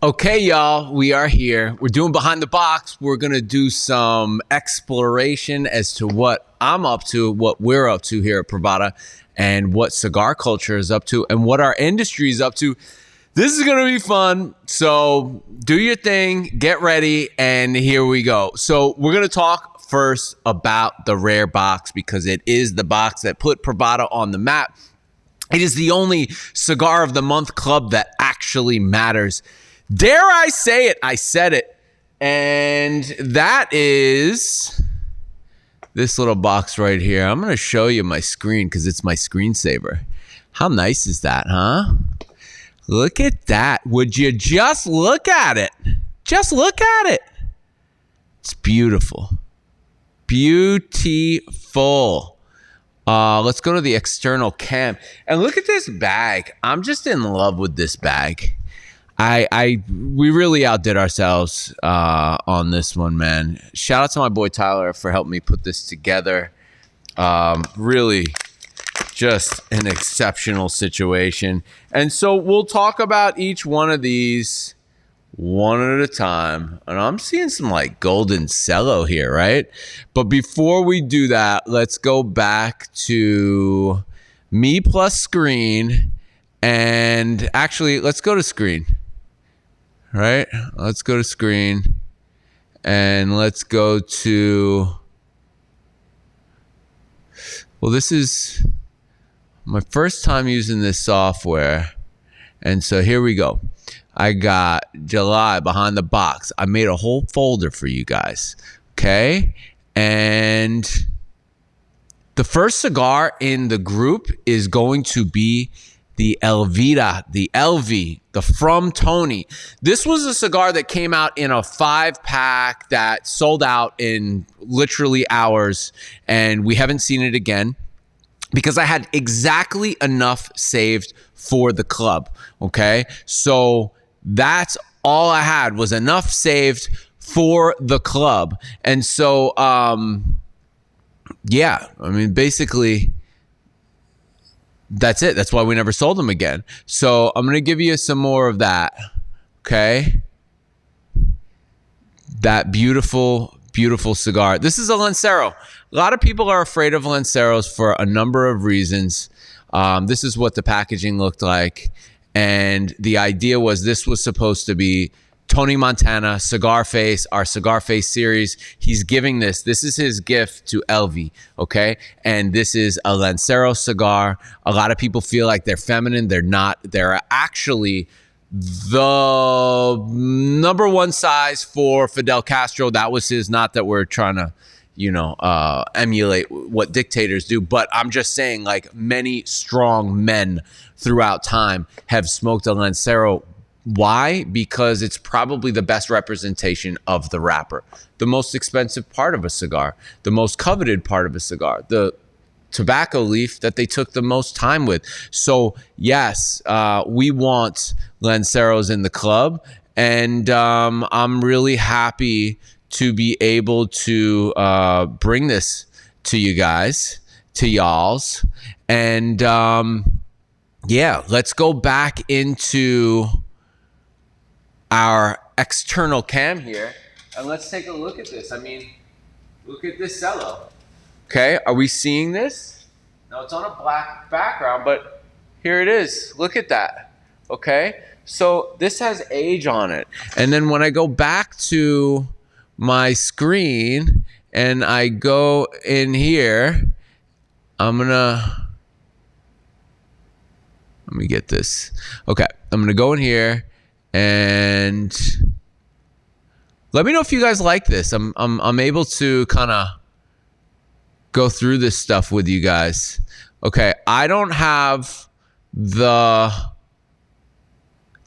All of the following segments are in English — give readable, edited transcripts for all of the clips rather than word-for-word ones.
Okay, y'all, we are here. We're doing Behind the Box. We're going to do some exploration as to what I'm up to, what we're up to here at Privada, and what cigar culture is up to, and what our industry is up to. This is going to be fun. So do your thing, get ready, and here we go. So we're going to talk first about the rare box because it is the box that put Privada on the map. It is the only Cigar of the Month club that actually matters. Dare I say it? I said it. And that is this little box right here. I'm going to show you my screen because it's my screensaver. How nice is that, huh? Look at that. Would you just look at it? Just look at it. It's beautiful. Beautiful. Let's go to the external cam. And look at this bag. I'm just in love with this bag. We really outdid ourselves on this one, man. Shout out to my boy Tyler for helping me put this together. Really just an exceptional situation. And so we'll talk about each one of these one at a time. And I'm seeing some like golden cello here, right? But before we do that, let's go back to me plus screen. And actually, let's go to screen. Right? Let's go to screen and let's go to, well, this is my first time using this software. And so here we go. I got July behind the box. I made a whole folder for you guys. Okay. And the first cigar in the group is going to be the Elvira, the LV, the From Tony. This was a cigar that came out in a 5-pack that sold out in literally hours, and we haven't seen it again because I had exactly enough saved for the club, okay? So that's all I had was enough saved for the club. And so, yeah, I mean, basically, that's it. That's why we never sold them again. So I'm going to give you some more of that. Okay. That beautiful, beautiful cigar. This is a Lancero. A lot of people are afraid of Lanceros for a number of reasons. This is what the packaging looked like. And the idea was this was supposed to be Tony Montana, Scarface, our Scarface series. He's giving this. This is his gift to Elvi, okay? And this is a Lancero cigar. A lot of people feel like they're feminine. They're not. They're actually the number one size for Fidel Castro. That was his. Not that we're trying to, emulate what dictators do. But I'm just saying, like, many strong men throughout time have smoked a Lancero. Why? Because it's probably the best representation of the wrapper, the most expensive part of a cigar, the most coveted part of a cigar, the tobacco leaf that they took the most time with. So yes, we want Lanceros in the club, and I'm really happy to be able to bring this to you guys, to y'alls, and yeah, let's go back into our external cam here, and let's take a look at this. I mean, look at this cello. Okay, are we seeing this? Now it's on a black background, but here it is. Look at that. Okay, so this has age on it. And then when I go back to my screen and I go in here, let me get this. Okay, I'm gonna go in here. And let me know if you guys like this. I'm able to kind of go through this stuff with you guys. Okay, I don't have the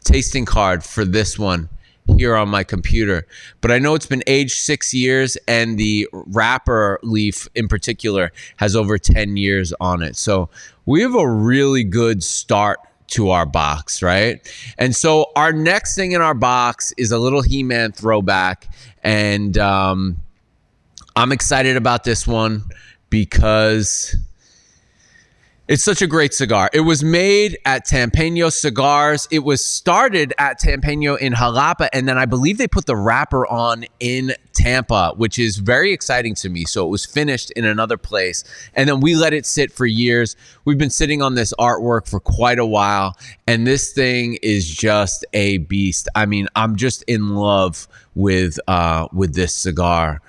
tasting card for this one here on my computer, but I know it's been aged 6 years, and the wrapper leaf in particular has over 10 years on it. So we have a really good start to our box, right? And so our next thing in our box is a little He-Man throwback, and I'm excited about this one because It's such a great cigar. It was made at Tampeño Cigars. It was started at Tampeño in Jalapa, and then I believe they put the wrapper on in Tampa, which is very exciting to me. So it was finished in another place, and then we let it sit for years. We've been sitting on this artwork for quite a while, and this thing is just a beast. I mean, I'm just in love with this cigar.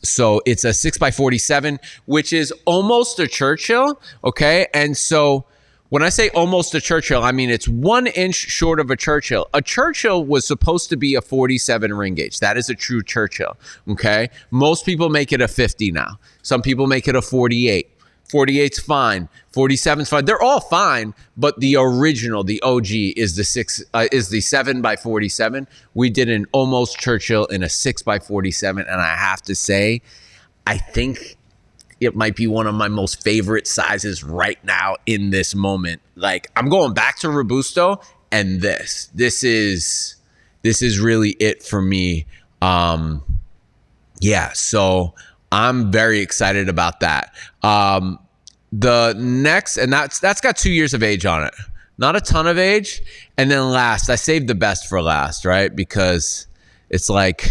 So it's a 6x47, which is almost a Churchill, okay? And so when I say almost a Churchill, I mean it's 1 inch short of a Churchill. A Churchill was supposed to be a 47 ring gauge. That is a true Churchill, okay? Most people make it a 50 now. Some people make it a 48. 48's fine. 47's fine. They're all fine, but the original, the OG, is the 7x47. We did an almost Churchill in a 6x47, and I have to say, I think it might be one of my most favorite sizes right now in this moment. Like, I'm going back to Robusto, and this is really it for me. Yeah, so I'm very excited about that. The next, and that's got 2 years of age on it. Not a ton of age. And then last, I saved the best for last, right? Because it's like,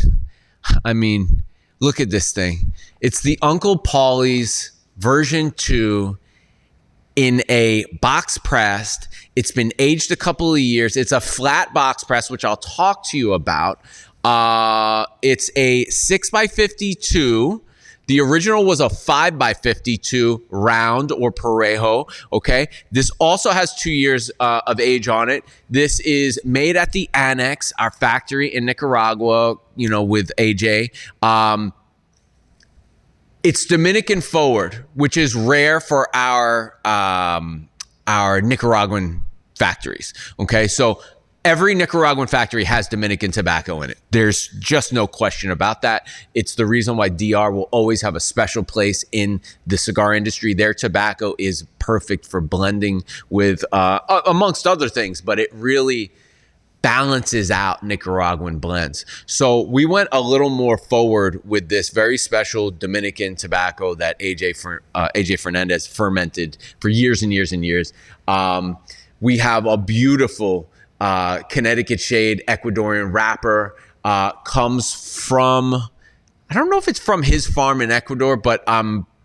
I mean, look at this thing. It's the Uncle Paulies version 2 in a box pressed. It's been aged a couple of years. It's a flat box press, which I'll talk to you about. It's a 6x52. The original was a 5x52 round or parejo, okay? This also has 2 years of age on it. This is made at the Annex, our factory in Nicaragua, you know, with AJ. It's Dominican forward, which is rare for our Nicaraguan factories, okay? So every Nicaraguan factory has Dominican tobacco in it. There's just no question about that. It's the reason why DR will always have a special place in the cigar industry. Their tobacco is perfect for blending with, amongst other things, but it really balances out Nicaraguan blends. So we went a little more forward with this very special Dominican tobacco that AJ Fernandez fermented for years and years and years. We have a beautiful Connecticut shade Ecuadorian wrapper, comes from, I don't know if it's from his farm in Ecuador, but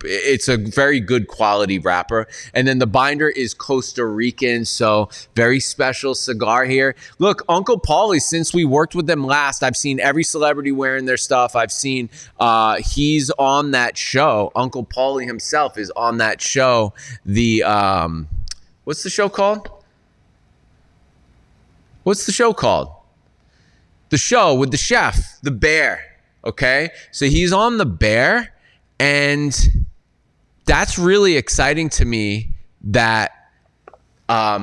it's a very good quality wrapper. And then the binder is Costa Rican, so very special cigar here. Look, Uncle Paulies, since we worked with them last, I've seen every celebrity wearing their stuff. I've seen he's on that show. Uncle Paulie himself is on that show. The what's the show called? What's the show called? The show with the chef, The Bear, okay? So he's on The Bear, and that's really exciting to me that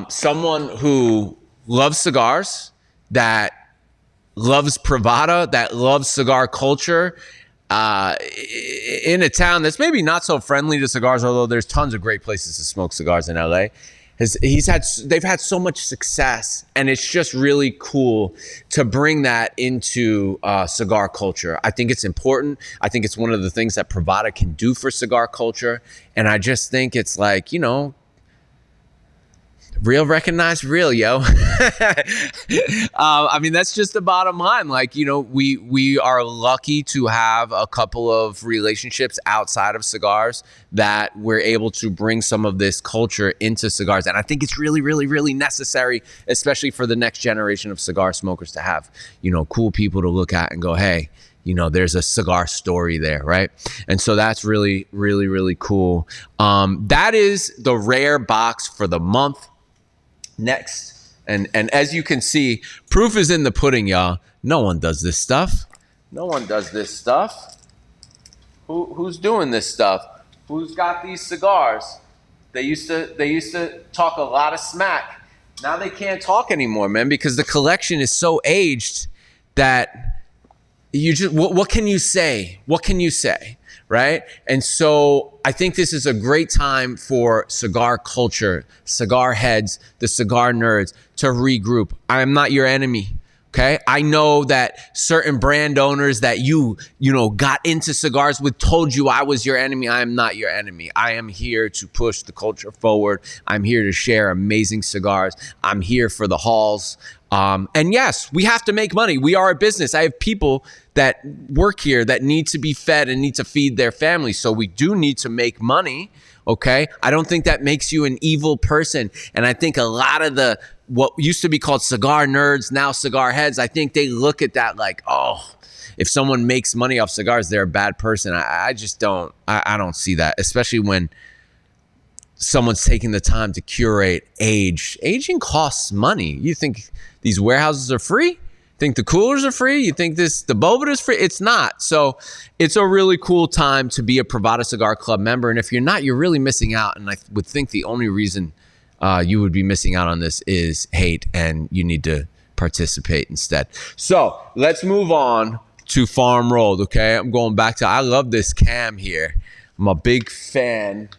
someone who loves cigars, that loves Privada, that loves cigar culture, in a town that's maybe not so friendly to cigars, although there's tons of great places to smoke cigars in LA, they've had so much success, and it's just really cool to bring that into cigar culture. I think it's important. I think it's one of the things that Privada can do for cigar culture, and I just think it's like, you know, real recognize real, yo. I mean, that's just the bottom line. Like, you know, we are lucky to have a couple of relationships outside of cigars that we're able to bring some of this culture into cigars. And I think it's really, really, really necessary, especially for the next generation of cigar smokers, to have, you know, cool people to look at and go, hey, you know, there's a cigar story there, right? And so that's really, really, really cool. That is the rare box for the month. Next, and as you can see, proof is in the pudding, y'all. No one does this stuff. No one does this stuff. Who's doing this stuff? Who's got these cigars? They used to talk a lot of smack. Now they can't talk anymore, man, because the collection is so aged that you just, what can you say? What can you say? Right? And so I think this is a great time for cigar culture, cigar heads, the cigar nerds to regroup. I am not your enemy. Okay. I know that certain brand owners that you got into cigars with told you I was your enemy. I am not your enemy. I am here to push the culture forward. I'm here to share amazing cigars. I'm here for the hauls. And yes, we have to make money. We are a business. I have people that work here that need to be fed and need to feed their families. So we do need to make money. Okay. I don't think that makes you an evil person. And I think a lot of what used to be called cigar nerds, now cigar heads, I think they look at that like, oh, if someone makes money off cigars, they're a bad person. I just don't, I don't see that, especially when someone's taking the time to curate age. Aging costs money. You think these warehouses are free? Think the coolers are free? You think the Bovita is free? It's not. So it's a really cool time to be a Privada Cigar Club member. And if you're not, you're really missing out. And I would think the only reason you would be missing out on this is hate, and you need to participate instead. So let's move on to farm rolled. Okay, I'm going back to, I love this cam here. I'm a big fan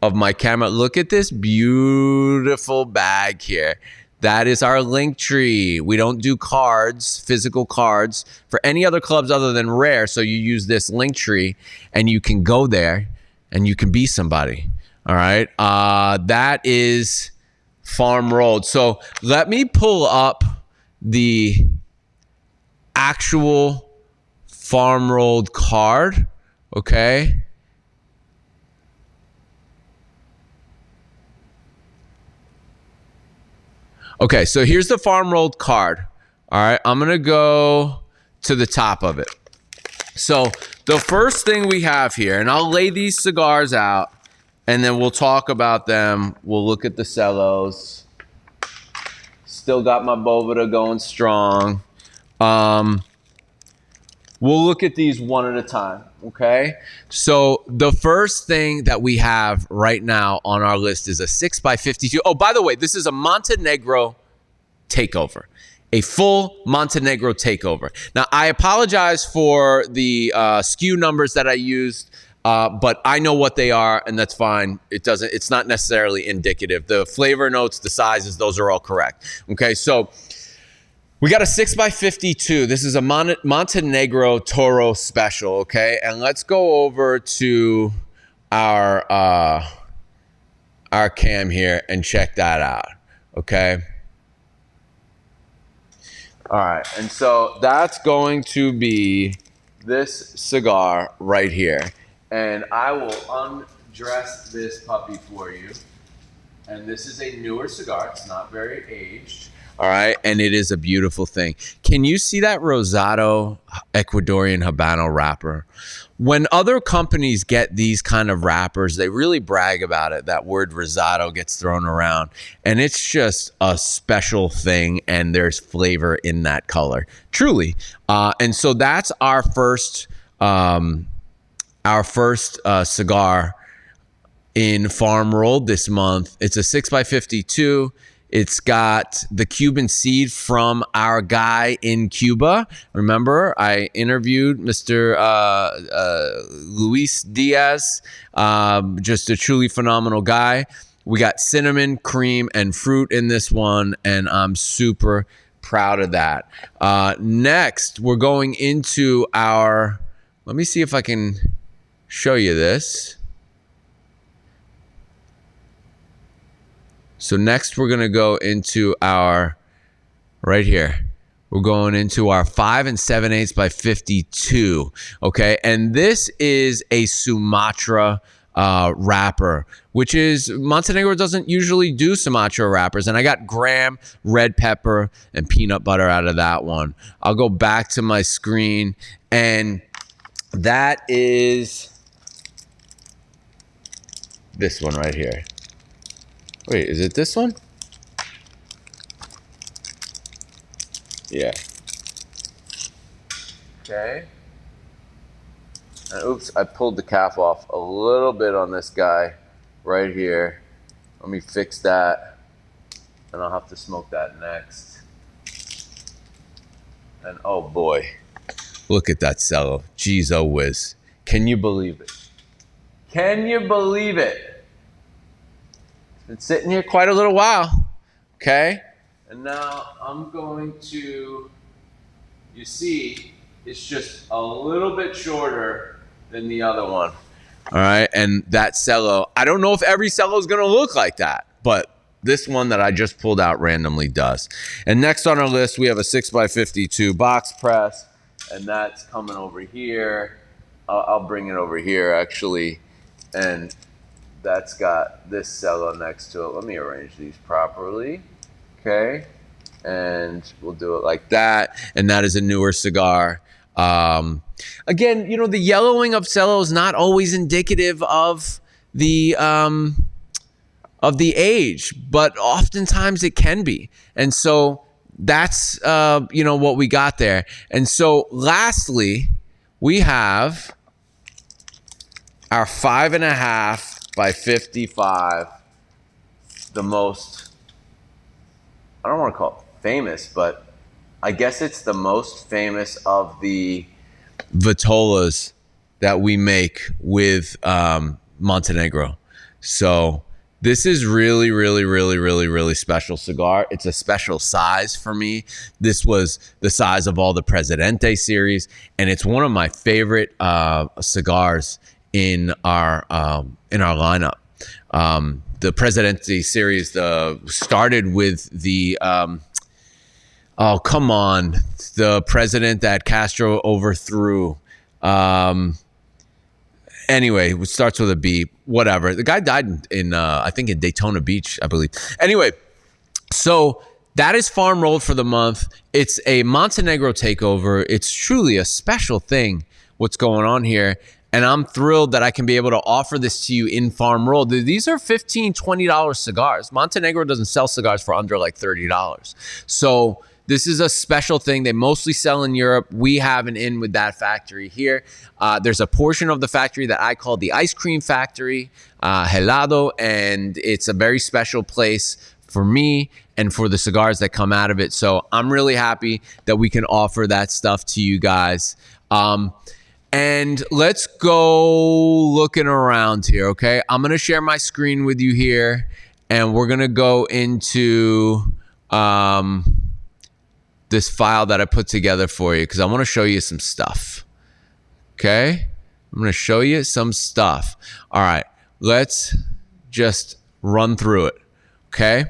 of my camera. Look at this beautiful bag here. That is our link tree. We don't do cards, physical cards for any other clubs other than Rare. So you use this link tree and you can go there and you can be somebody. All right. That is farm rolled. So let me pull up the actual farm rolled card. Okay. Okay, so here's the farm rolled card. All right, I'm gonna go to the top of it. So the first thing we have here, and I'll lay these cigars out, and then we'll talk about them. We'll look at the cellos. Still got my Bovita going strong. We'll look at these one at a time, okay? So the first thing that we have right now on our list is a 6x52. Oh, by the way, this is a Montenegro takeover, a full Montenegro takeover. Now, I apologize for the SKU numbers that I used, but I know what they are, and that's fine. It's not necessarily indicative. The flavor notes, the sizes, those are all correct. Okay, so we got a 6x52. This is a Montenegro Toro special, okay? And let's go over to our cam here and check that out, okay? All right, and so that's going to be this cigar right here. And I will undress this puppy for you. And this is a newer cigar. It's not very aged. All right, and it is a beautiful thing. Can you see that Rosado Ecuadorian Habano wrapper? When other companies get these kind of wrappers, they really brag about it. That word Rosado gets thrown around, and it's just a special thing, and there's flavor in that color, truly. And so that's our first cigar in farm rolled this month. It's a 6x52. It's got the Cuban seed from our guy in Cuba. Remember, I interviewed Mr. Luis Diaz, just a truly phenomenal guy. We got cinnamon, cream, and fruit in this one, and I'm super proud of that. Next, we're going into our, let me see if I can show you this. So next we're going to go into our, right here, we're going into our 5 7/8 by 52, okay? And this is a Sumatra wrapper, which is, Montenegro doesn't usually do Sumatra wrappers, and I got graham, red pepper, and peanut butter out of that one. I'll go back to my screen, and that is this one right here. Wait, is it this one? Yeah. Okay. And oops, I pulled the cap off a little bit on this guy right here. Let me fix that. And I'll have to smoke that next. And oh boy, look at that cello. Jeez, oh whiz. Can you believe it? Can you believe it? Been sitting here quite a little while, okay? And now I'm going to, you see, it's just a little bit shorter than the other one. All right, and that cello, I don't know if every cello is going to look like that, but this one that I just pulled out randomly does. And next on our list, we have a 6x52 box press, and that's coming over here. I'll bring it over here, actually, and that's got this cello next to it. Let me arrange these properly, okay? And we'll do it like that, and that is a newer cigar. Again, you know, the yellowing of cello is not always indicative of the age, but oftentimes it can be. And so that's you know, what we got there. And so lastly, we have our 5.5 by 55, the most, I don't want to call it famous, but I guess it's the most famous of the vitolas that we make with Montenegro. So this is really, really, really, really, really special cigar. It's a special size for me. This was the size of all the Presidente series, and it's one of my favorite cigars in our lineup. The Presidente series started with the oh, come on, the president that Castro overthrew. Anyway, it starts with a B. Whatever. The guy died in I think in Daytona Beach, I believe. Anyway, so that is farm rolled for the month. It's a Montenegro takeover. It's truly a special thing what's going on here. And I'm thrilled that I can be able to offer this to you in farm rolled. These are $15, $20 cigars. Montenegro doesn't sell cigars for under like $30. So this is a special thing. They mostly sell in Europe. We have an in with that factory here. There's a portion of the factory that I call the ice cream factory, helado, and it's a very special place for me and for the cigars that come out of it. So I'm really happy that we can offer that stuff to you guys. And let's go looking around here, okay? I'm going to share my screen with you here, and we're going to go into this file that I put together for you because I want to show you some stuff, okay? I'm going to show you some stuff. All right, let's just run through it, okay?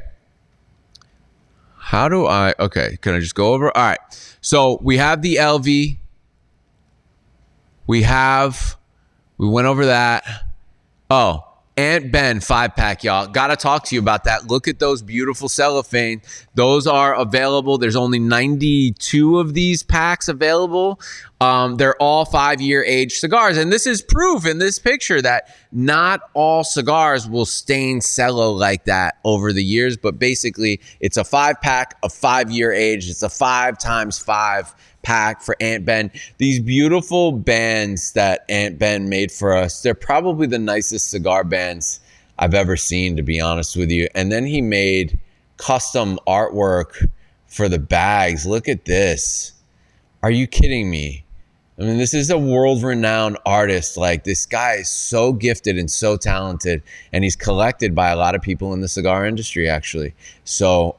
How do I, okay, can I just go over? All right, so we have the LV. We went over that. Oh, Aunt Ben 5-pack, y'all. Gotta talk to you about that. Look at those beautiful cellophane. Those are available. There's only 92 of these packs available. They're all 5-year aged cigars. And this is proof in this picture that not all cigars will stain cello like that over the years. But basically, it's a 5-pack of 5-year age. It's a 5 times 5 pack for Aunt Ben. These beautiful bands that Aunt Ben made for us, they're probably the nicest cigar bands I've ever seen, to be honest with you. And then he made custom artwork for the bags. Look at this. Are you kidding me? I mean, this is a world-renowned artist. Like, this guy is so gifted and so talented, and he's collected by a lot of people in the cigar industry, actually. So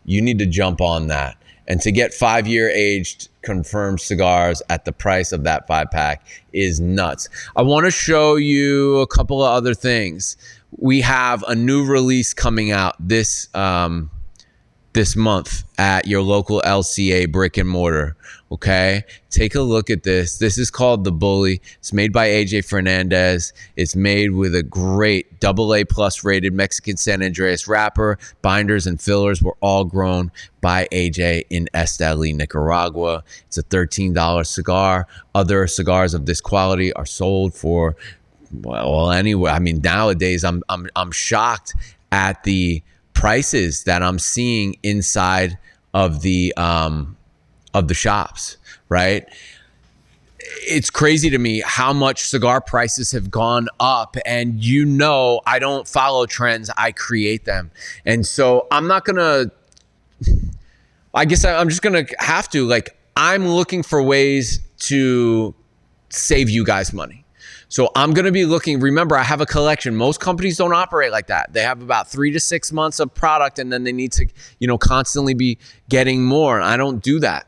you need to jump on that. And to get 5-year aged confirmed cigars at the price of that 5-pack is nuts. I want to show you a couple of other things. We have a new release coming out this month at your local LCA brick and mortar. Okay, take a look at this. This is called the Bully. It's made by AJ Fernandez. It's made with a great AA+ rated Mexican San Andreas wrapper. Binders and fillers were all grown by AJ in Esteli, Nicaragua. It's a $13 cigar. Other cigars of this quality are sold for, well, anyway. I mean, nowadays I'm shocked at the prices that I'm seeing inside of the shops, right? It's crazy to me how much cigar prices have gone up, and you know, I don't follow trends, I create them. And so I'm not gonna, I guess I'm just gonna have to, like, I'm looking for ways to save you guys money. So I'm going to be looking. Remember, I have a collection. Most companies don't operate like that. They have about 3 to 6 months of product, and then they need to, constantly be getting more. I don't do that.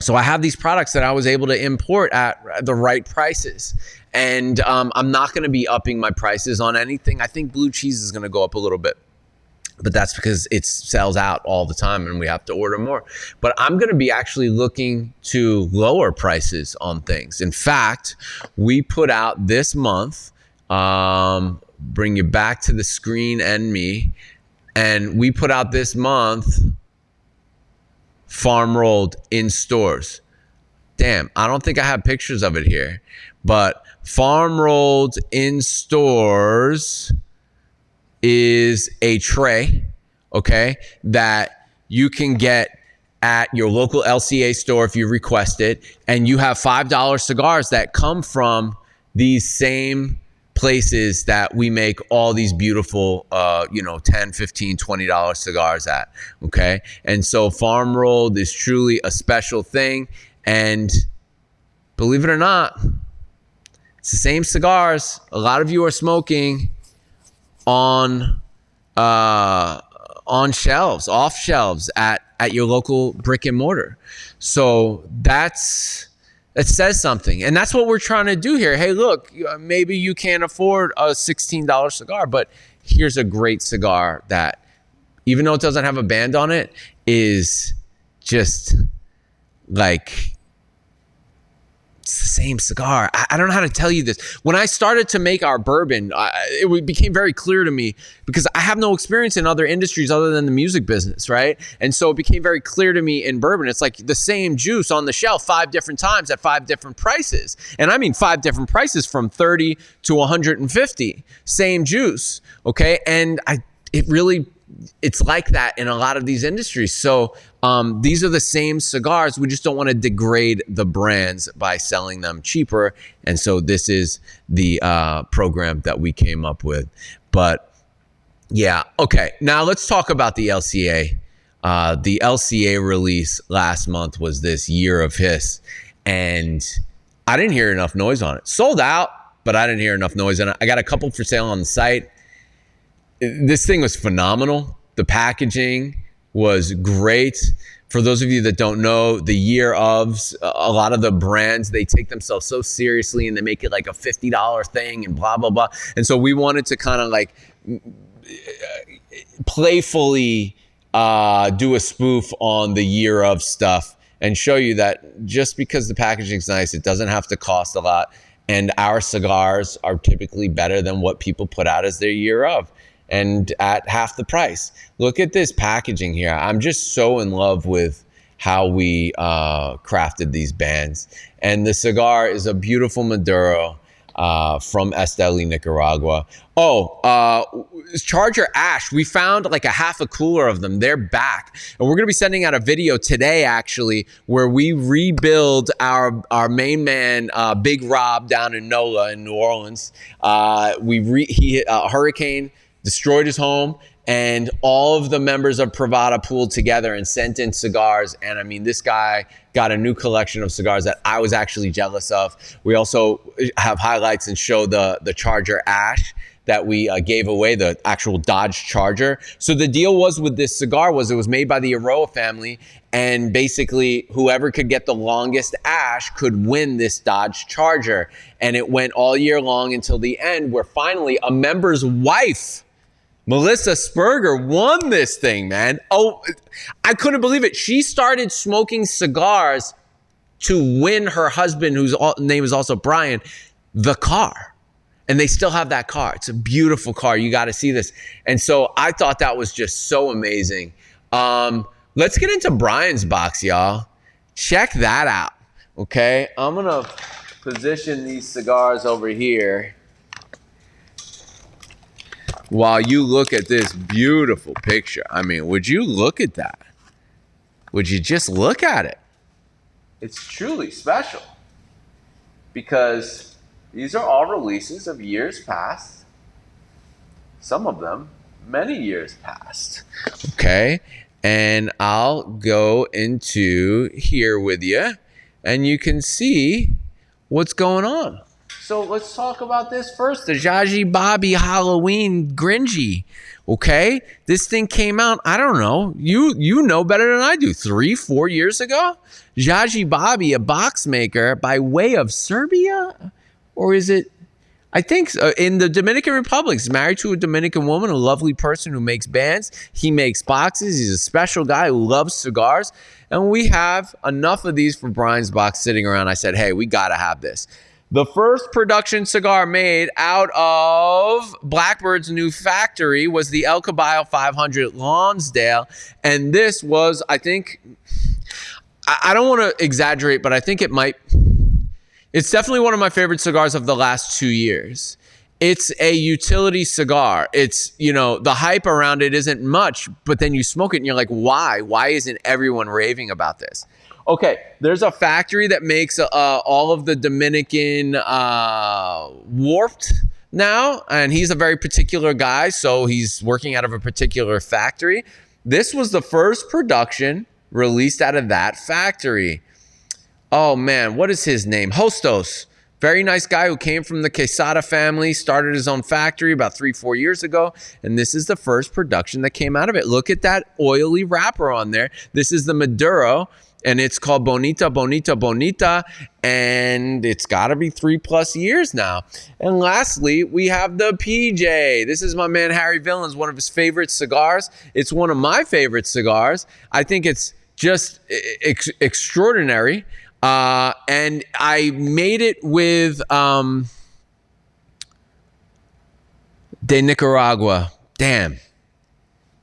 So I have these products that I was able to import at the right prices. And I'm not going to be upping my prices on anything. I think blue cheese is going to go up a little bit, but that's because it sells out all the time and we have to order more. But I'm going to be actually looking to lower prices on things. In fact, we put out this month, bring you back to the screen and me, and we put out this month farm rolled in stores. Damn, I don't think I have pictures of it here, but farm rolled in stores is a tray, okay, that you can get at your local LCA store if you request it, and you have $5 cigars that come from these same places that we make all these beautiful, $10, $15, $20 cigars at, okay? And so farm rolled is truly a special thing, and believe it or not, it's the same cigars a lot of you are smoking on shelves, off shelves at your local brick and mortar. So that says something. And that's what we're trying to do here. Hey, look, maybe you can't afford a $16 cigar, but here's a great cigar that, even though it doesn't have a band on it, is just like, it's the same cigar. I don't know how to tell you this. When I started to make our bourbon, it became very clear to me, because I have no experience in other industries other than the music business, right? And so it became very clear to me in bourbon, it's like the same juice on the shelf 5 different times at 5 different prices. And I mean 5 different prices from 30 to 150. Same juice, okay? And it's like that in a lot of these industries. So these are the same cigars. We just don't want to degrade the brands by selling them cheaper. And so this is the program that we came up with. But yeah, okay. Now let's talk about the LCA. The LCA release last month was this Year of Hiss. And I didn't hear enough noise on it. Sold out, but I didn't hear enough noise on it. I got a couple for sale on the site. This thing was phenomenal. The packaging was great. For those of you that don't know, the Year ofs, a lot of the brands, they take themselves so seriously and they make it like a $50 thing and blah, blah, blah. And so we wanted to kind of like playfully do a spoof on the Year of stuff and show you that just because the packaging's nice, it doesn't have to cost a lot. And our cigars are typically better than what people put out as their Year of, and at half the price. Look at this packaging here. I'm just so in love with how we crafted these bands. And the cigar is a beautiful Maduro from Esteli, Nicaragua. Charger Ash, we found like a half a cooler of them. They're back. And we're going to be sending out a video today, actually, where we rebuild our main man, Big Rob, down in NOLA in New Orleans. Hurricane destroyed his home, and all of the members of Privada pooled together and sent in cigars. And I mean, this guy got a new collection of cigars that I was actually jealous of. We also have highlights and show the Charger Ash that we gave away, the actual Dodge Charger. So the deal was with this cigar was it was made by the Aroa family, and basically whoever could get the longest ash could win this Dodge Charger. And it went all year long until the end, where finally a member's wife, Melissa Spurger, won this thing, man. Oh, I couldn't believe it. She started smoking cigars to win her husband, whose name is also Brian, the car. And they still have that car. It's a beautiful car. You got to see this. And so I thought that was just so amazing. Let's get into Brian's box, y'all. Check that out, okay? I'm going to position these cigars over here while you look at this beautiful picture. I mean, would you look at that? Would you just look at it? It's truly special, because these are all releases of years past. Some of them, many years past. Okay, and I'll go into here with you, and you can see what's going on. So let's talk about this first. The Jaji Bobby Halloween Gringy. Okay, this thing came out, I don't know, you know better than I do, 3-4 years ago? Jaji Bobby, a box maker by way of Serbia? Or is it, I think in the Dominican Republic. He's married to a Dominican woman, a lovely person who makes bands. He makes boxes. He's a special guy who loves cigars. And we have enough of these for Brian's box sitting around. I said, hey, we got to have this. The first production cigar made out of Blackbird's new factory was the El Caballo 500 Lonsdale. And this was, I think, I don't want to exaggerate, but I think it's definitely one of my favorite cigars of the last 2 years. It's a utility cigar. It's, the hype around it isn't much, but then you smoke it and you're like, why? Why isn't everyone raving about this? Okay, there's a factory that makes all of the Dominican warped now, and he's a very particular guy, so he's working out of a particular factory. This was the first production released out of that factory. Oh man, what is his name? Hostos. Very nice guy who came from the Quesada family, started his own factory about 3-4 years ago, and this is the first production that came out of it. Look at that oily wrapper on there. This is the Maduro, and it's called Bonita, Bonita, Bonita, and it's got to be 3+ years now. And lastly, we have the PJ. This is my man Harry Villains, one of his favorite cigars. It's one of my favorite cigars. I think it's just extraordinary. And I made it with de Nicaragua. Damn.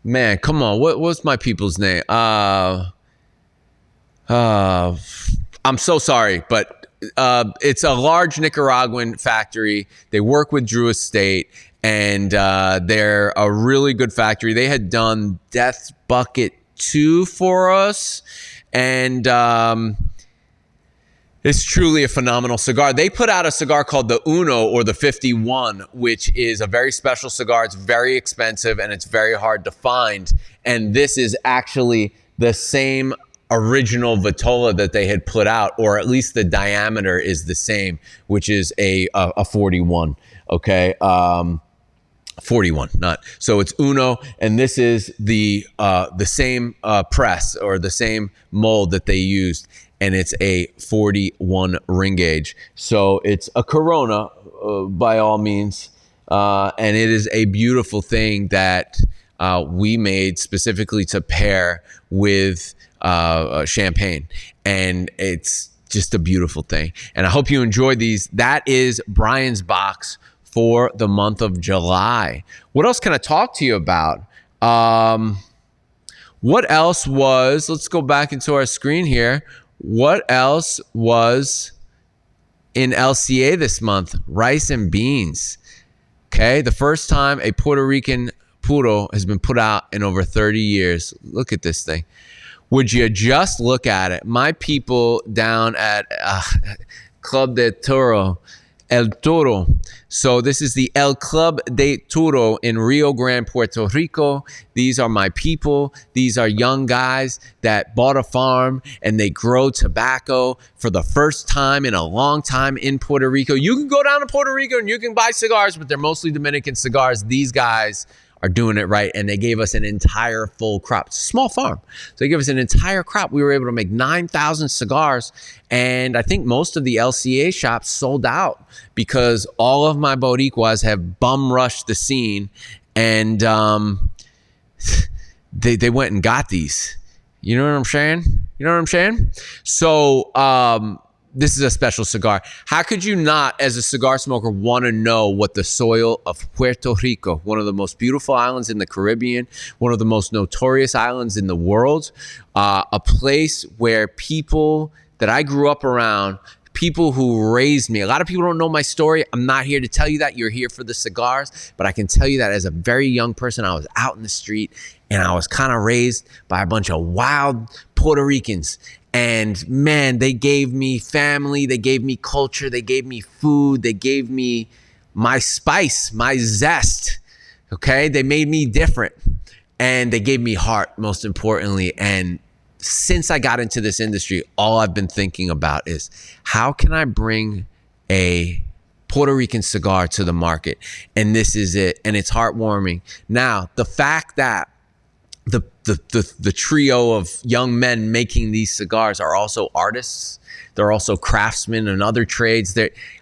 Man, come on. What's my people's name? I'm so sorry, but it's a large Nicaraguan factory. They work with Drew Estate, and they're a really good factory. They had done Death Bucket 2 for us, and it's truly a phenomenal cigar. They put out a cigar called the Uno, or the 51, which is a very special cigar. It's very expensive and it's very hard to find. And this is actually the same original Vitola that they had put out, or at least the diameter is the same, which is a 41. Okay. 41, not. So it's Uno, and this is the same press, or the same mold that they used, and it's a 41 ring gauge. So it's a Corona by all means, and it is a beautiful thing that we made specifically to pair with champagne, and it's just a beautiful thing. And I hope you enjoy these. That is Brian's box for the month of July. What else can I talk to you about? What else was, let's go back into our screen here. What else was in LCA this month? Rice and beans. Okay, the first time a Puerto Rican puro has been put out in over 30 years. Look at this thing. Would you just look at it? My people down at Club de Toro, El Toro. So this is the El Club de Toro in Rio Grande, Puerto Rico. These are my people. These are young guys that bought a farm and they grow tobacco for the first time in a long time in Puerto Rico. You can go down to Puerto Rico and you can buy cigars, but they're mostly Dominican cigars. These guys are doing it right, and they gave us an entire full crop. It's a small farm, so they gave us an entire crop. We were able to make 9,000 cigars, and I think most of the LCA shops sold out because all of my Boricuas have bum rushed the scene, and they went and got these. You know what I'm saying? You know what I'm saying? So this is a special cigar. How could you not, as a cigar smoker, want to know what the soil of Puerto Rico, one of the most beautiful islands in the Caribbean, one of the most notorious islands in the world, a place where people that I grew up around, people who raised me. A lot of people don't know my story. I'm not here to tell you that. You're here for the cigars. But I can tell you that as a very young person, I was out in the street and I was kind of raised by a bunch of wild Puerto Ricans. And man, they gave me family, they gave me culture, they gave me food, they gave me my spice, my zest, okay? They made me different, and they gave me heart, most importantly. And since I got into this industry, all I've been thinking about is how can I bring a Puerto Rican cigar to the market. And this is it. And it's heartwarming. Now, the fact that the trio of young men making these cigars are also artists. They're also craftsmen and other trades.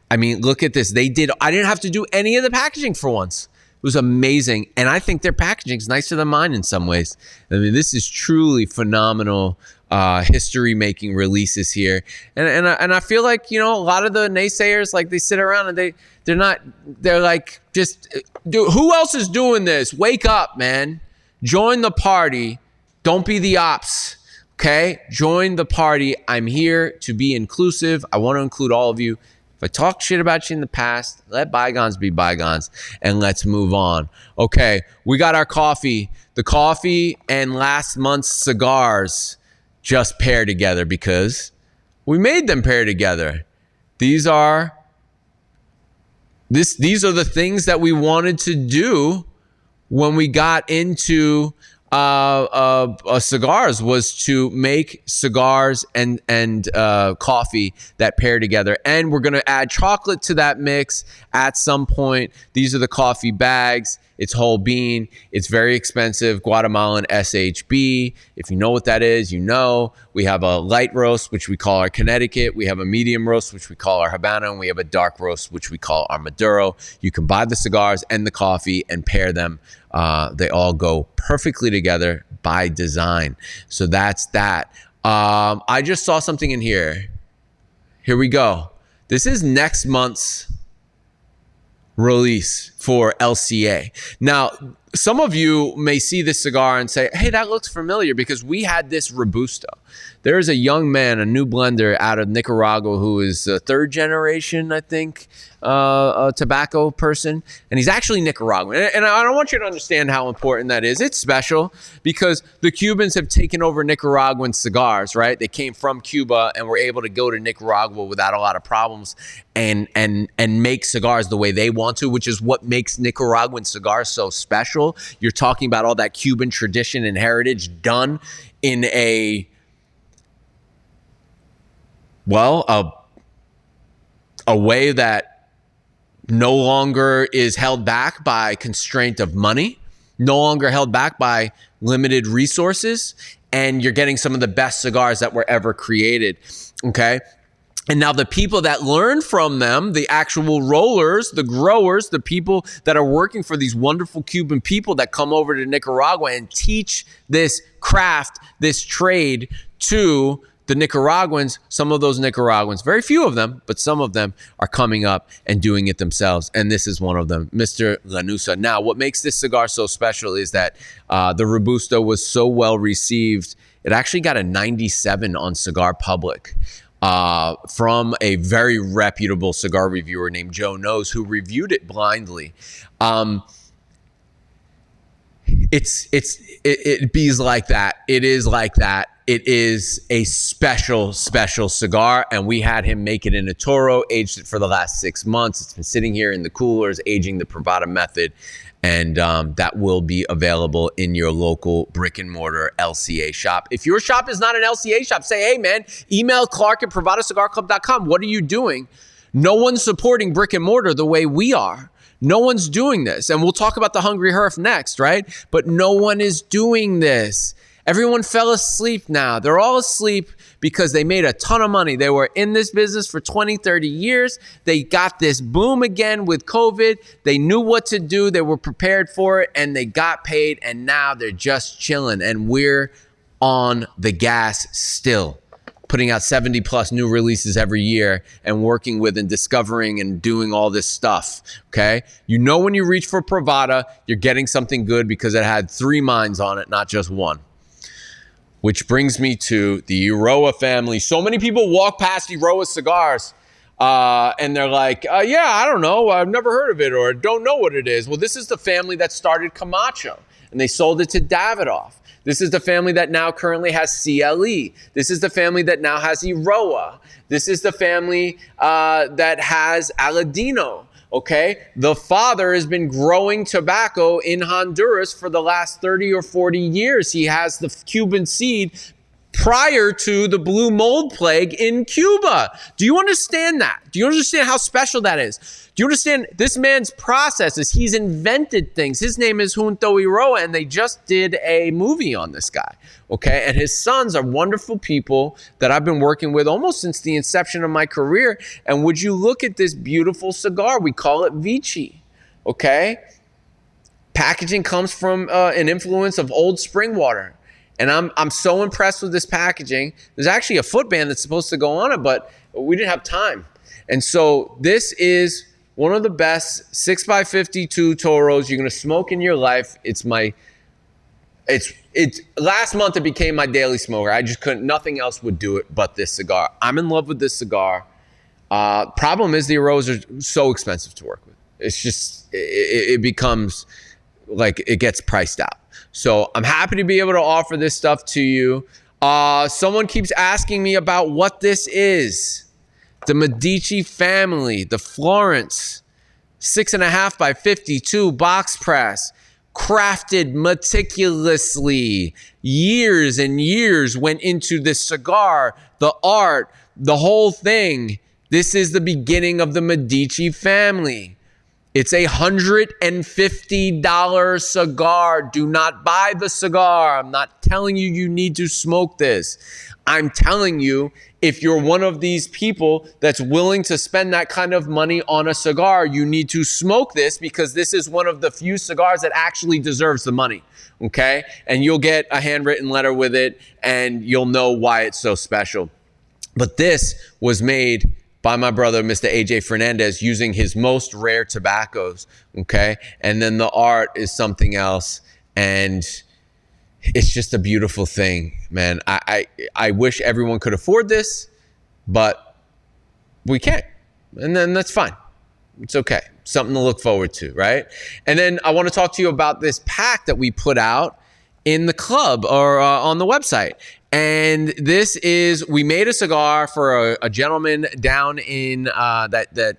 I mean, look at this. I didn't have to do any of the packaging for once. It was amazing. And I think their packaging is nicer than mine in some ways. I mean, this is truly phenomenal history-making releases here. And I feel like, a lot of the naysayers, like, they sit around and they're like, just, dude, who else is doing this? Wake up, man. Join the party. Don't be the ops. Okay? Join the party. I'm here to be inclusive. I want to include all of you. If I talk shit about you in the past, let bygones be bygones and let's move on. Okay, we got our coffee. The coffee and last month's cigars just pair together because we made them pair together. These are the things that we wanted to do when we got into cigars, was to make cigars and coffee that pair together. And we're going to add chocolate to that mix at some point. These are the coffee bags. It's whole bean. It's very expensive. Guatemalan SHB. If you know what that is, you know. We have a light roast, which we call our Connecticut. We have a medium roast, which we call our Habana. And we have a dark roast, which we call our Maduro. You can buy the cigars and the coffee and pair them. They all go perfectly together by design. So that's that. I just saw something in here. Here we go. This is next month's release for LCA. Now, some of you may see this cigar and say, hey, that looks familiar, because we had this Robusto. There is a young man, a new blender out of Nicaragua, who is a third generation, I think, a tobacco person. And he's actually Nicaraguan. And I don't want you to understand how important that is. It's special because the Cubans have taken over Nicaraguan cigars, right? They came from Cuba and were able to go to Nicaragua without a lot of problems and make cigars the way they want to, which is what makes Nicaraguan cigars so special. You're talking about all that Cuban tradition and heritage done in a way that no longer is held back by constraint of money, no longer held back by limited resources, and you're getting some of the best cigars that were ever created, okay? And now the people that learn from them, the actual rollers, the growers, the people that are working for these wonderful Cuban people that come over to Nicaragua and teach this craft, this trade to the Nicaraguans, some of those Nicaraguans, very few of them, but some of them are coming up and doing it themselves. And this is one of them, Mr. Lanusa. Now, what makes this cigar so special is that the Robusto was so well received. It actually got a 97 on Cigar Public from a very reputable cigar reviewer named Joe Knows, who reviewed it blindly. It bees like that. It is like that. It is a special, special cigar, and we had him make it in a Toro, aged it for the last 6 months. It's been sitting here in the coolers, aging the Privada method, and that will be available in your local brick and mortar LCA shop. If your shop is not an LCA shop, say, hey, man, email Clark at PrivadaCigarClub.com. What are you doing? No one's supporting brick and mortar the way we are. No one's doing this. And we'll talk about the Hungry Herf next, right? But no one is doing this. Everyone fell asleep now. They're all asleep because they made a ton of money. They were in this business for 20, 30 years. They got this boom again with COVID. They knew what to do. They were prepared for it, and they got paid, and now they're just chilling. And we're on the gas still, putting out 70 plus new releases every year and working with and discovering and doing all this stuff, okay? You know when you reach for Privada, you're getting something good because it had 3 minds on it, not just one. Which brings me to the Eiroa family. So many people walk past Eiroa cigars and they're like, yeah, I don't know. I've never heard of it or don't know what it is. Well, this is the family that started Camacho and they sold it to Davidoff. This is the family that now currently has CLE. This is the family that now has Eiroa. This is the family that has Aladino. Okay, the father has been growing tobacco in Honduras for the last 30 or 40 years. He has the Cuban seed prior to the blue mold plague in Cuba. Do you understand that? Do you understand how special that is? Do you understand this man's processes? He's invented things. His name is Junto Iroa, and they just did a movie on this guy, okay? And his sons are wonderful people that I've been working with almost since the inception of my career. And would you look at this beautiful cigar? We call it Vici, okay? Packaging comes from an influence of old spring water. And I'm so impressed with this packaging. There's actually a footband that's supposed to go on it, but we didn't have time. And so this is one of the best 6x52 Toros you're gonna smoke in your life. It's last month it became my daily smoker. I just couldn't, nothing else would do it but this cigar. I'm in love with this cigar. Problem is the Aroas are so expensive to work with. It's just, it becomes like it gets priced out. So I'm happy to be able to offer this stuff to you. Someone keeps asking me about what this is. The Medici family, the Florence, 6.5x52 box press, crafted meticulously. Years and years went into this cigar, the art, the whole thing. This is the beginning of the Medici family. It's a $150 cigar. Do not buy the cigar. I'm not telling you you need to smoke this. I'm telling you, if you're one of these people that's willing to spend that kind of money on a cigar, you need to smoke this because this is one of the few cigars that actually deserves the money, okay? And you'll get a handwritten letter with it, and you'll know why it's so special. But this was made by my brother, Mr. AJ Fernandez, using his most rare tobaccos, okay? And then the art is something else, and it's just a beautiful thing, man. I wish everyone could afford this, but we can't, and then that's fine. It's okay. Something to look forward to, right? And then I want to talk to you about this pack that we put out in the club or on the website. And this is, we made a cigar for a gentleman down in that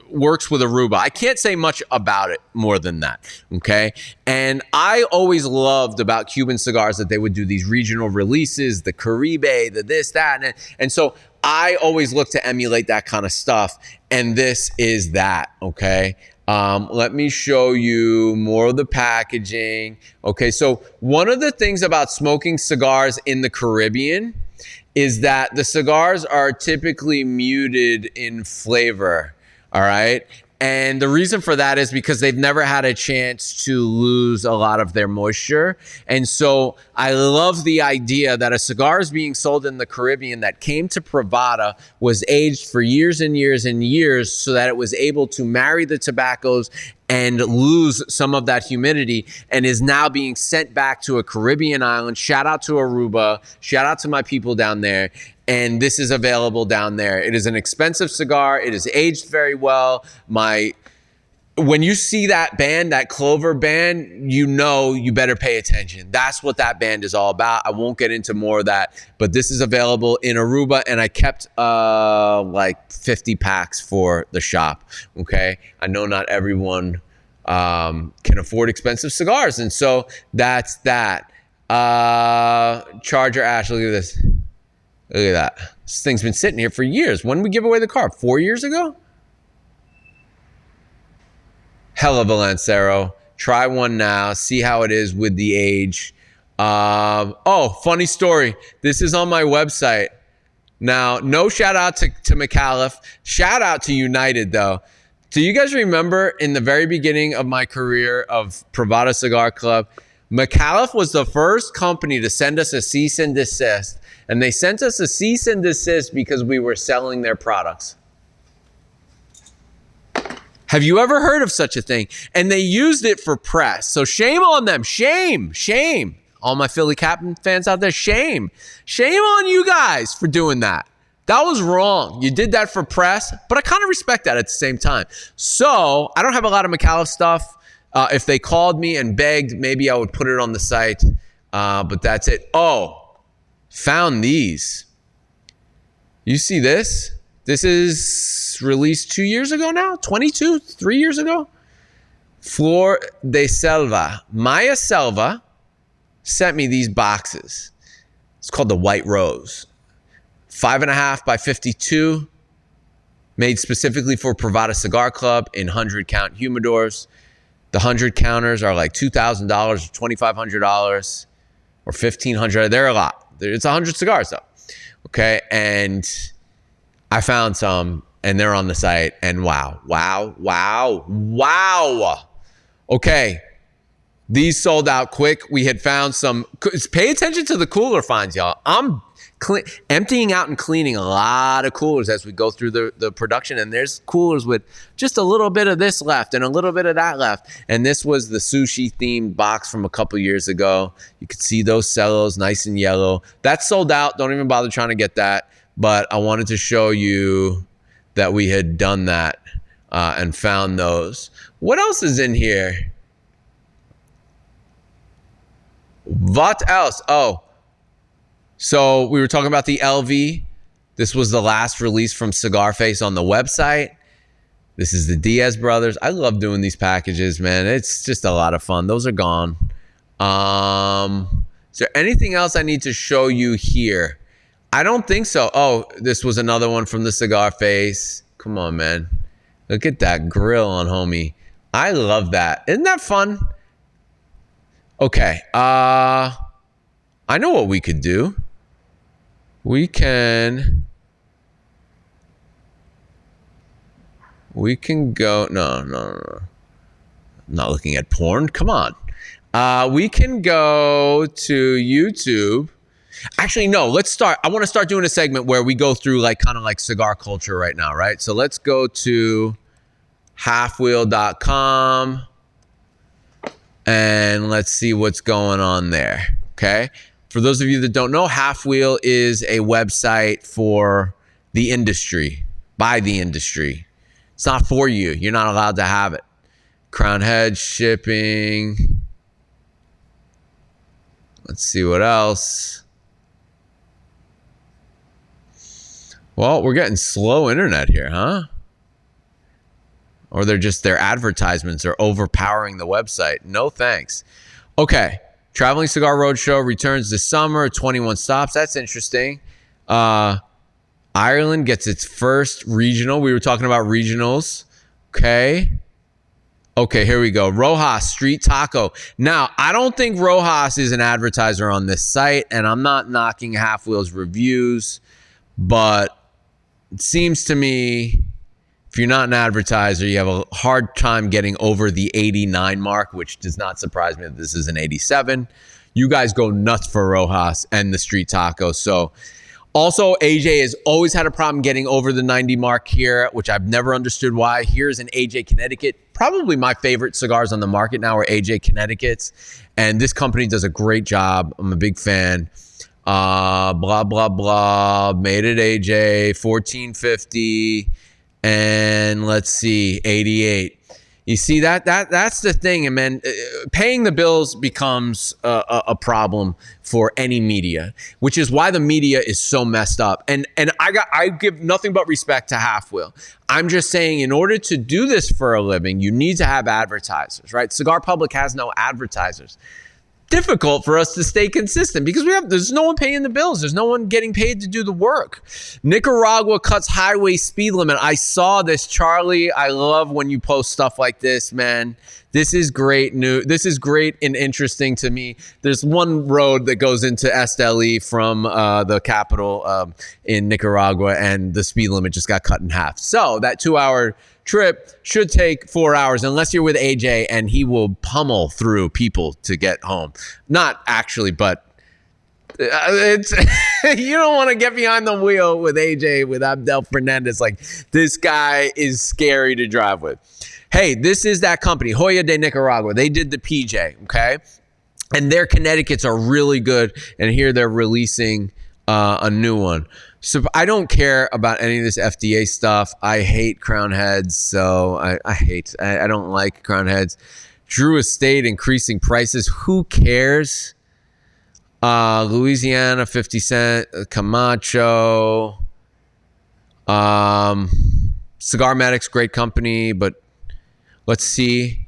works with Aruba. I can't say much about it more than that, okay? And I always loved about Cuban cigars that they would do these regional releases, the Caribe, the this, that, and so I always look to emulate that kind of stuff, and this is that, okay? Let me show you more of the packaging. Okay, so one of the things about smoking cigars in the Caribbean is that the cigars are typically muted in flavor, all right? And the reason for that is because they've never had a chance to lose a lot of their moisture. And so I love the idea that a cigar is being sold in the Caribbean that came to Privada, was aged for years and years and years so that it was able to marry the tobaccos and lose some of that humidity, and is now being sent back to a Caribbean island. Shout out to Aruba. Shout out to my people down there. And this is available down there. It is an expensive cigar. It is aged very well. When you see that band, that clover band, you know you better pay attention. That's what that band is all about. I won't get into more of that, but this is available in Aruba, and I kept like 50 packs for the shop, okay? I know not everyone can afford expensive cigars, and so that's that. Charger Ash, look at this. Look at that. This thing's been sitting here for years. When did we give away the car? 4 years ago? Hell of a Lancero. Try one now. See how it is with the age. Oh, funny story. This is on my website. Now, no shout out to McAuliffe. Shout out to United, though. Do you guys remember in the very beginning of my career of Privada Cigar Club, McAuliffe was the first company to send us a cease and desist. And they sent us a cease and desist because we were selling their products. Have you ever heard of such a thing? And they used it for press. So shame on them. Shame. Shame. All my Philly Captain fans out there, shame. Shame on you guys for doing that. That was wrong. You did that for press, but I kind of respect that at the same time. So I don't have a lot of McAuliffe stuff. If they called me and begged, maybe I would put it on the site. But that's it. Oh. Found these. You see this? This is released 2 years ago now? 3 years ago? Flor de Selva. Maya Selva sent me these boxes. It's called the White Rose. 5.5 by 52. Made specifically for Privada Cigar Club in 100-count humidors. The 100 counters are like $2,000 or $2,500 or $1,500. They're a lot. It's 100 cigars though. Okay, and I found some, and they're on the site, and wow. Okay, these sold out quick. We had found some. Pay attention to the cooler finds, y'all. I'm emptying out and cleaning a lot of coolers as we go through the production, and there's coolers with just a little bit of this left and a little bit of that left. And this was the sushi themed box from a couple years ago. You could see those cellos nice and yellow. That's sold out. Don't even bother trying to get that. But I wanted to show you that we had done that and found those. What else is in here? What else? Oh, so we were talking about the LV. This was the last release from Scarface on the website. This is the Diaz brothers. I love doing these packages, man. It's just a lot of fun. Those are gone. Is there anything else I need to show you here? I don't think so. Oh, this was another one from the Scarface. Come on, man. Look at that grill on homie. I love that. Isn't that fun? Okay. I know what we could do. We can go. No. I'm not looking at porn. Come on. We can go to YouTube. Actually, no, let's start. I want to start doing a segment where we go through like kind of like cigar culture right now, right? So let's go to halfwheel.com and let's see what's going on there. Okay. For those of you that don't know, Halfwheel is a website for the industry, by the industry. It's not for you. You're not allowed to have it. Crown Head shipping. Let's see what else. Well, we're getting slow internet here, huh? Or their advertisements are overpowering the website. No thanks. Okay. Traveling Cigar Roadshow returns this summer, 21 stops. That's interesting. Ireland gets its first regional. We were talking about regionals. Okay, here we go. Rojas Street Taco. Now, I don't think Rojas is an advertiser on this site, and I'm not knocking Halfwheel's reviews, but it seems to me if you're not an advertiser, you have a hard time getting over the 89 mark, which does not surprise me that this is an 87. You guys go nuts for Rojas and the Street Taco. So also, AJ has always had a problem getting over the 90 mark here, which I've never understood why. Here's an AJ Connecticut. Probably my favorite cigars on the market now are AJ Connecticut's. And this company does a great job. I'm a big fan. Blah, blah, blah. Made it AJ, 1450. And let's see, 88. You see that's the thing, and man, paying the bills becomes a problem for any media, which is why the media is so messed up. And I give nothing but respect to Halfwheel. I'm just saying, in order to do this for a living, you need to have advertisers, right? Cigar Public has no advertisers. Difficult for us to stay consistent because there's no one paying the bills. There's no one getting paid to do the work. Nicaragua cuts highway speed limit. I saw this, Charlie. I love when you post stuff like this, man. This is great news. This is great and interesting to me. There's one road that goes into Esteli from the capital in Nicaragua, and the speed limit just got cut in half. So that 2-hour trip should take 4 hours unless you're with AJ, and he will pummel through people to get home. Not actually, but it's you don't want to get behind the wheel with AJ, with Abdel Fernandez. Like, this guy is scary to drive with. Hey, this is that company, Joya de Nicaragua. They did the PJ, okay? And their Connecticut's are really good, and here they're releasing a new one. So I don't care about any of this FDA stuff. I hate crown heads, so I don't like crown heads. Drew Estate increasing prices. Who cares? Louisiana, 50 cent. Camacho. Cigar Medics, great company, but let's see.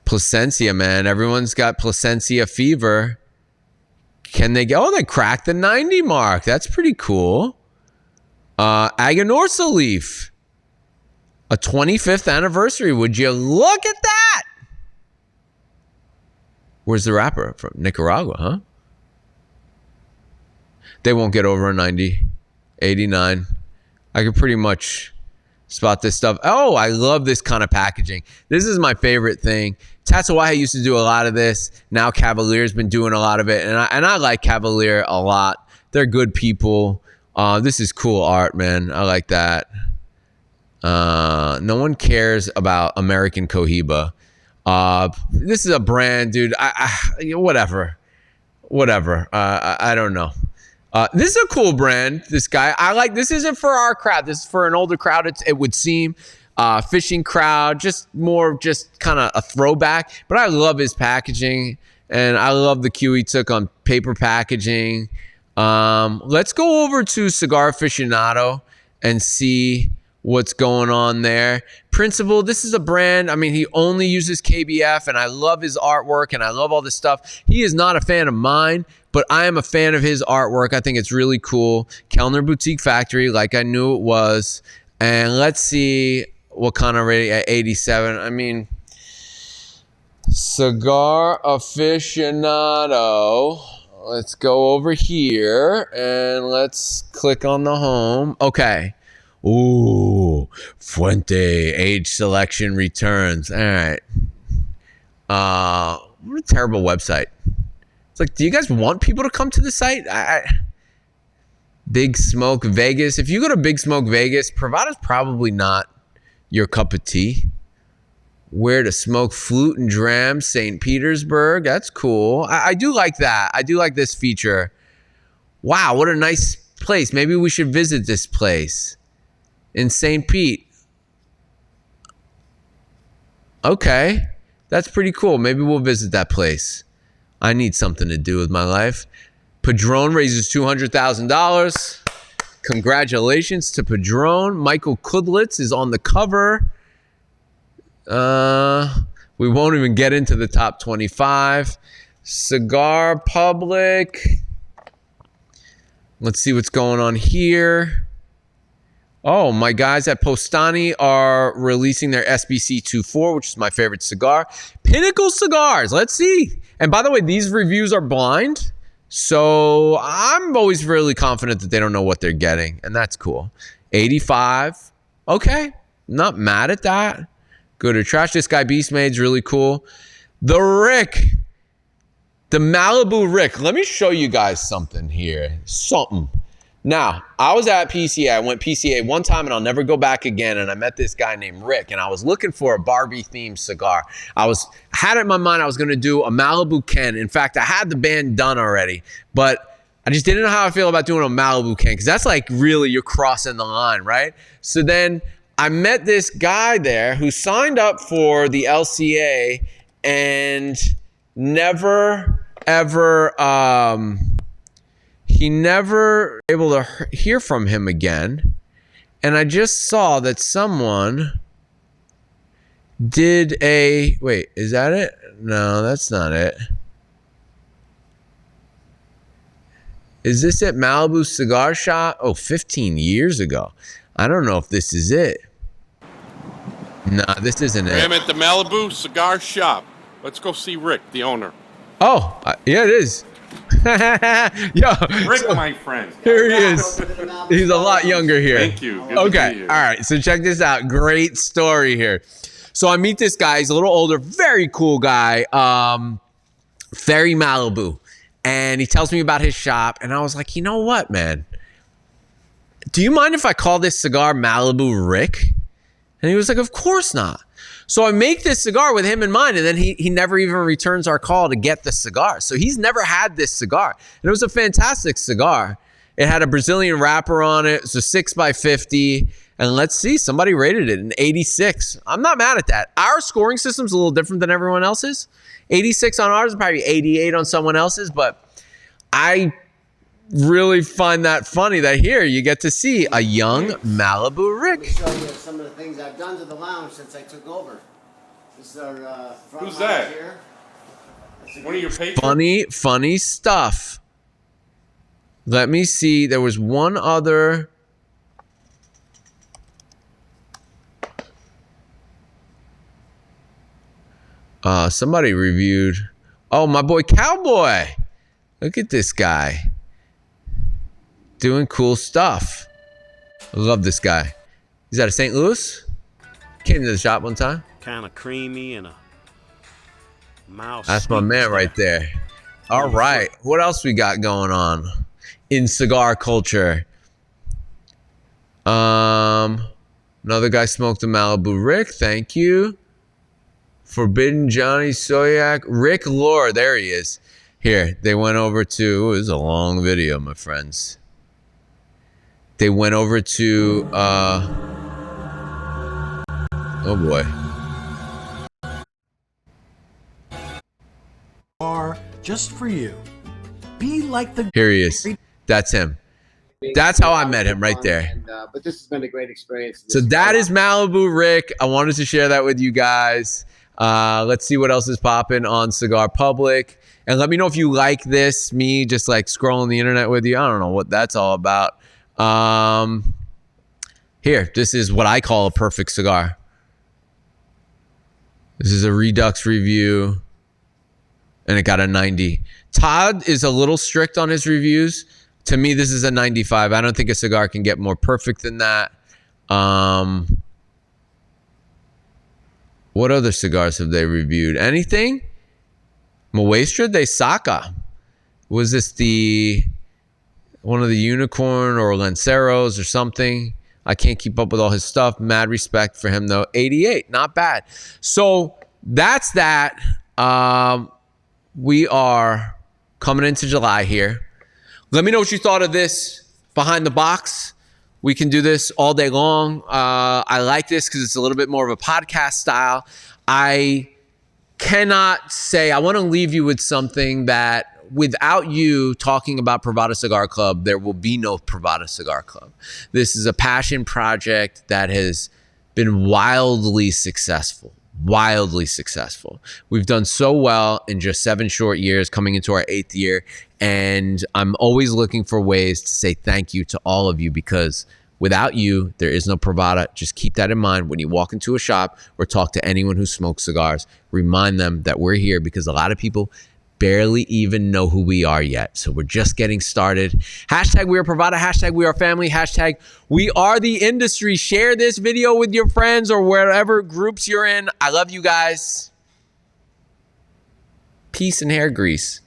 Placencia, man. Everyone's got Placencia fever. Can they get? Oh, they cracked the 90 mark. That's pretty cool. Aganorsa leaf. A 25th anniversary. Would you look at that? Where's the wrapper? From Nicaragua, huh? They won't get over a 90. 89. I could pretty much spot this stuff. Oh, I love this kind of packaging. This is my favorite thing. Tatsuwaiha used to do a lot of this. Now Cavalier's been doing a lot of it. And I like Cavalier a lot. They're good people. This is cool art, man. I like that. No one cares about American Cohiba. This is a brand, dude. Whatever. I don't know. This is a cool brand. This guy, I like. This isn't for our crowd. This is for an older crowd. It would seem, fishing crowd, just kind of a throwback. But I love his packaging, and I love the cue he took on paper packaging. Let's go over to Cigar Aficionado and see what's going on there. Principal, this is a brand. I mean, he only uses KBF, and I love his artwork, and I love all this stuff. He is not a fan of mine, but I am a fan of his artwork. I think it's really cool. Kellner Boutique Factory, like I knew it was. And let's see what kind of rating at 87. I mean, Cigar Aficionado. Let's go over here, and let's click on the home. Okay. Ooh, Fuente age selection returns. All right. What a terrible website. It's like, do you guys want people to come to the site? Big Smoke Vegas. If you go to Big Smoke Vegas, Privada's probably not your cup of tea. Where to smoke flute and dram, St. Petersburg. That's cool. I do like that. I do like this feature. Wow, what a nice place. Maybe we should visit this place. In St. Pete. Okay. That's pretty cool. Maybe we'll visit that place. I need something to do with my life. Padron raises $200,000. Congratulations to Padron. Michael Kudlitz is on the cover. We won't even get into the top 25. Cigar Public. Let's see what's going on here. Oh, my guys at Postani are releasing their SBC 24, which is my favorite cigar. Pinnacle Cigars. Let's see. And by the way, these reviews are blind. So I'm always really confident that they don't know what they're getting. And that's cool. 85. Okay. Not mad at that. Good or trash. This guy Beastmade's really cool. The Rick. The Malibu Rick. Let me show you guys something here. Something. Now, I was at PCA. I went PCA one time, and I'll never go back again. And I met this guy named Rick, and I was looking for a Barbie-themed cigar. I had it in my mind I was going to do a Malibu Ken. In fact, I had the band done already, but I just didn't know how I feel about doing a Malibu Ken, because that's like really you're crossing the line, right? So then I met this guy there who signed up for the LCA and never, ever... he never able to hear from him again. And I just saw that someone did a... Wait, is that it? No, that's not it. Is this at Malibu Cigar Shop? Oh, 15 years ago. I don't know if this is it. No, this isn't it. I'm at the Malibu Cigar Shop. Let's go see Rick, the owner. Oh, yeah, it is. Yo, Rick, my friend. Here he is. He's a lot younger here. Thank you. Good okay. All right. So check this out. Great story here. So I meet this guy. He's a little older. Very cool guy. Very Malibu. And he tells me about his shop. And I was like, you know what, man? Do you mind if I call this cigar Malibu Rick? And he was like, of course not. So I make this cigar with him in mind, and then he never even returns our call to get the cigar. So he's never had this cigar. And it was a fantastic cigar. It had a Brazilian wrapper on it. It's a 6x50. And let's see, somebody rated it an 86. I'm not mad at that. Our scoring system's a little different than everyone else's. 86 on ours, probably 88 on someone else's. But I really find that funny that here you get to see a young Malibu Rick. Let me show you some of the things I've done to the lounge since I took over. This is our front Who's that? here. One of your patrons? Funny stuff. Let me see. There was one other. Somebody reviewed. Oh, my boy Cowboy. Look at this guy. Doing cool stuff. I love this guy. He's out of St. Louis. Came to the shop one time. Kind of creamy and a mild. That's my man right there. All right. What else we got going on in cigar culture? Another guy smoked a Malibu Rick. Thank you. Forbidden Johnny Soyak. Rick Lore. There he is. Here. They went over to... It was a long video, my friends. They went over to... oh, boy. Are just for you. Be like the. Here he is. That's him. That's how I met him right there. And, but this has been a great experience. So that is Malibu Rick. I wanted to share that with you guys. Let's see what else is popping on Cigar Public. And let me know if you like this, me just like scrolling the internet with you. I don't know what that's all about. Here, this is what I call a perfect cigar. This is a Redux review. And it got a 90. Todd is a little strict on his reviews. To me, this is a 95. I don't think a cigar can get more perfect than that. What other cigars have they reviewed? Anything? Muestra de Saca. Was this one of the Unicorn or Lanceros or something? I can't keep up with all his stuff. Mad respect for him, though. 88. Not bad. So that's that. We are coming into July here. Let me know what you thought of this behind the box. We can do this all day long. I like this because it's a little bit more of a podcast style. I cannot say, I want to leave you with something that without you talking about Privada Cigar Club, there will be no Privada Cigar Club. This is a passion project that has been wildly successful. Wildly successful. We've done so well in just 7 short years, coming into our 8th year. And I'm always looking for ways to say thank you to all of you, because without you, there is no Privada. Just keep that in mind when you walk into a shop or talk to anyone who smokes cigars. Remind them that we're here, because a lot of people barely even know who we are yet. So we're just getting started. Hashtag we are Privada. Hashtag we are family. Hashtag we are the industry. Share this video with your friends or wherever groups you're in. I love you guys. Peace and hair grease.